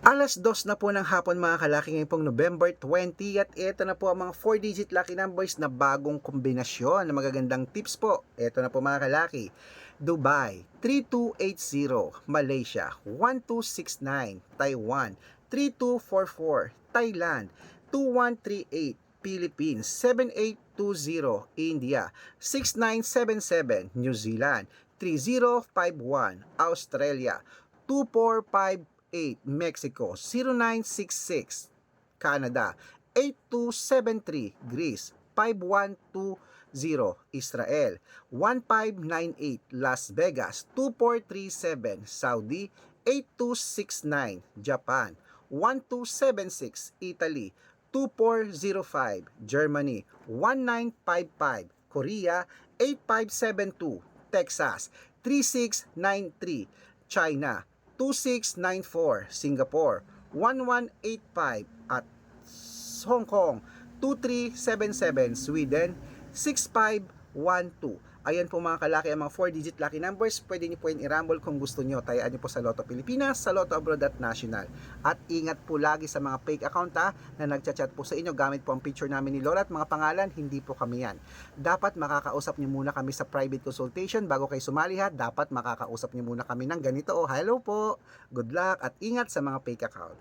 2:00 na po ng hapon mga kalaki ngayon pong November 20 at ito na po ang mga 4-digit lucky numbers na bagong kombinasyon na magagandang tips po. Ito na po mga kalaki. Dubai 3280, Malaysia 1269, Taiwan 3244, Thailand 2138, Philippines 7820, India 6977, New Zealand 3051, Australia 2458, Mexico 0966, Canada 8273, Greece 5120, Israel 1598, Las Vegas 2437, Saudi 8269, Japan 1276, Italy 2405, Germany 1955, Korea 8572, Texas 3693, China 2694, Singapore 1185 at Hong Kong 2377, Sweden 6512. Ayan po mga kalaki ang mga 4-digit lucky numbers. Pwede niyo po yung i-rumble kung gusto niyo. Tayaan niyo po sa Lotto Pilipinas, sa Lotto Abroad at National. At ingat po lagi sa mga fake account na nagchat-chat po sa inyo gamit po ang picture namin ni Lola at mga pangalan. Hindi po kami yan. Dapat makakausap niyo muna kami sa private consultation bago kayo sumali ha. Dapat makakausap niyo muna kami ng ganito. Oh, hello po. Good luck at ingat sa mga fake account.